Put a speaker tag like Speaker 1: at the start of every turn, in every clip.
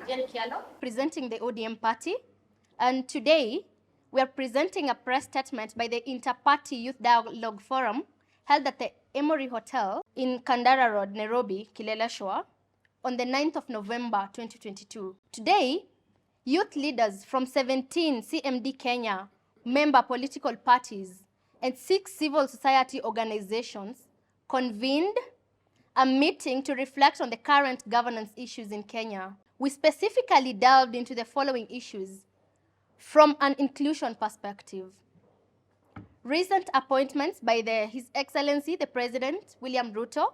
Speaker 1: Jen Kialo, presenting the ODM party. And today, we are presenting a press statement by the Inter-Party Youth Dialogue Forum held at the Emory Hotel in Kandara Road, Nairobi, Kileleshwa, on the 9th of November, 2022. Today, youth leaders from 17 CMD Kenya member political parties and 6 civil society organizations convened a meeting to reflect on the current governance issues in Kenya. We specifically delved into the following issues from an inclusion perspective. Recent appointments by His Excellency the President, William Ruto,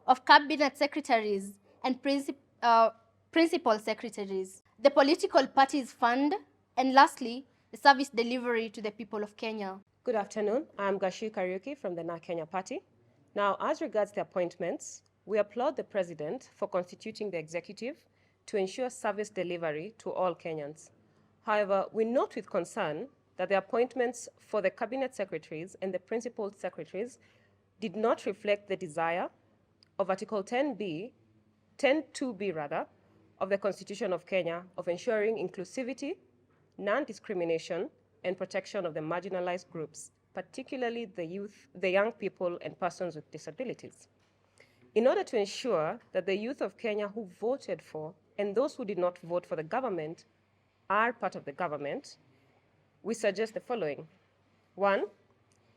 Speaker 1: of Cabinet Secretaries and Principal Secretaries, the political parties fund, and lastly, the service delivery to the people of Kenya.
Speaker 2: Good afternoon. I'm Gashi Kariuki from the Na Kenya Party. Now, as regards the appointments, we applaud the President for constituting the executive to ensure service delivery to all Kenyans. However, we note with concern that the appointments for the Cabinet Secretaries and the Principal Secretaries did not reflect the desire of Article 10(2)B of the Constitution of Kenya of ensuring inclusivity, non-discrimination, and protection of the marginalized groups, particularly the youth, the young people, and persons with disabilities. In order to ensure that the youth of Kenya who voted for and those who did not vote for the government are part of the government, we suggest the following. 1,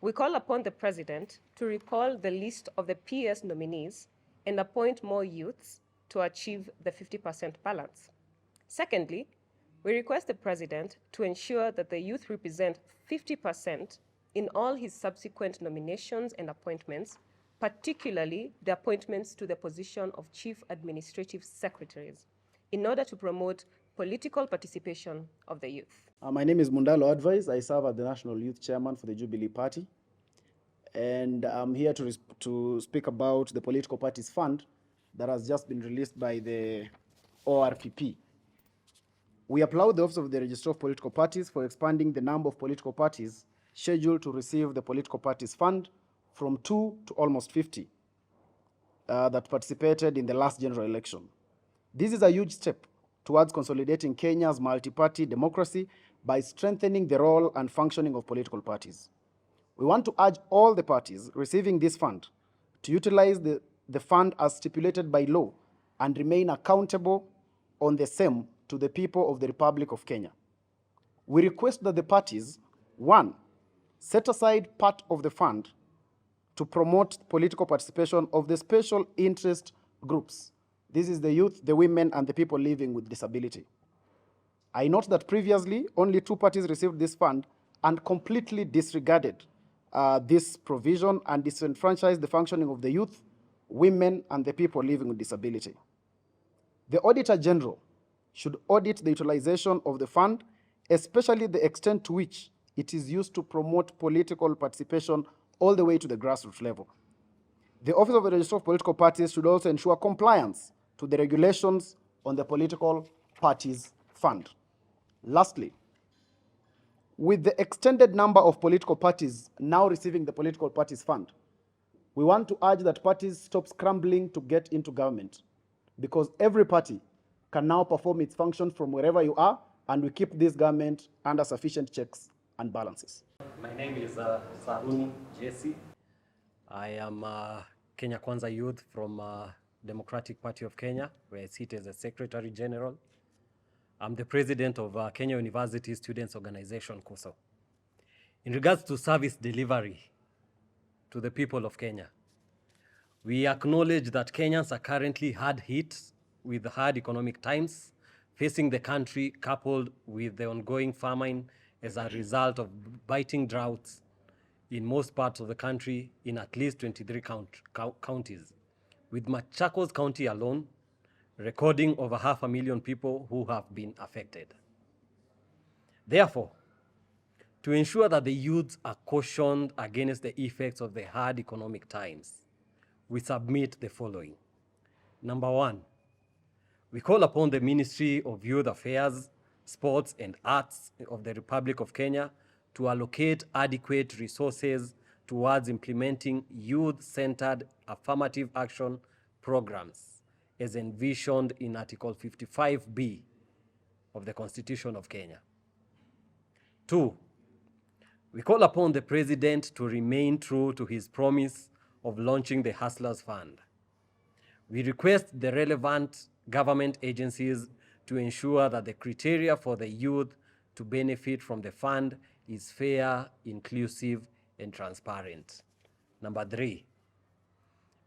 Speaker 2: we call upon the President to recall the list of the PS nominees and appoint more youths to achieve the 50% balance. Secondly, we request the President to ensure that the youth represent 50% in all his subsequent nominations and appointments, particularly the appointments to the position of Chief Administrative Secretaries, in order to promote political participation of the youth.
Speaker 3: My name is Mundalo Advice. I serve as the National Youth Chairman for the Jubilee Party. And I'm here to speak about the political parties fund that has just been released by the ORPP. We applaud the Office of the Registrar of Political Parties for expanding the number of political parties scheduled to receive the political parties fund from 2 to almost 50 that participated in the last general election. This is a huge step towards consolidating Kenya's multi-party democracy by strengthening the role and functioning of political parties. We want to urge all the parties receiving this fund to utilize the fund as stipulated by law and remain accountable on the same to the people of the Republic of Kenya. We request that the parties, 1, set aside part of the fund to promote political participation of the special interest groups. This is the youth, the women, and the people living with disability. I note that previously, only 2 parties received this fund and completely disregarded this provision and disenfranchised the functioning of the youth, women, and the people living with disability. The Auditor General should audit the utilization of the fund, especially the extent to which it is used to promote political participation all the way to the grassroots level. The Office of the Registrar of Political Parties should also ensure compliance to the regulations on the political parties fund. Lastly, with the extended number of political parties now receiving the political parties fund, we want to urge that parties stop scrambling to get into government, because every party can now perform its function from wherever you are, and we keep this government under sufficient checks and balances.
Speaker 4: My name is Saruni Jesse. I am Kenya Kwanza Youth from Democratic Party of Kenya, where I sit as a Secretary General. I'm the President of Kenya University Students Organization, KUSO. In regards to service delivery to the people of Kenya, we acknowledge that Kenyans are currently hard hit with hard economic times facing the country, coupled with the ongoing famine as a result of biting droughts in most parts of the country in at least 23 counties, with Machakos County alone recording over 500,000 people who have been affected. Therefore, to ensure that the youths are cautioned against the effects of the hard economic times, we submit the following. Number 1, we call upon the Ministry of Youth Affairs, Sports and Arts of the Republic of Kenya to allocate adequate resources towards implementing youth-centered affirmative action programs as envisioned in Article 55B of the Constitution of Kenya. 2, we call upon the President to remain true to his promise of launching the Hustlers Fund. We request the relevant government agencies to ensure that the criteria for the youth to benefit from the fund is fair, inclusive, and transparent. Number 3,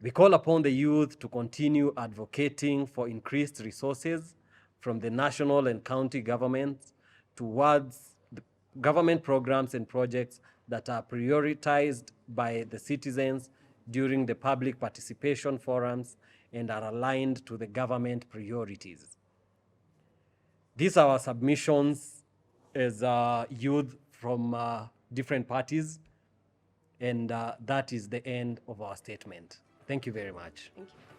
Speaker 4: we call upon the youth to continue advocating for increased resources from the national and county governments towards the government programs and projects that are prioritized by the citizens during the public participation forums and are aligned to the government priorities. These are our submissions as youth from different parties, and that is the end of our statement. Thank you very much.
Speaker 2: Thank you.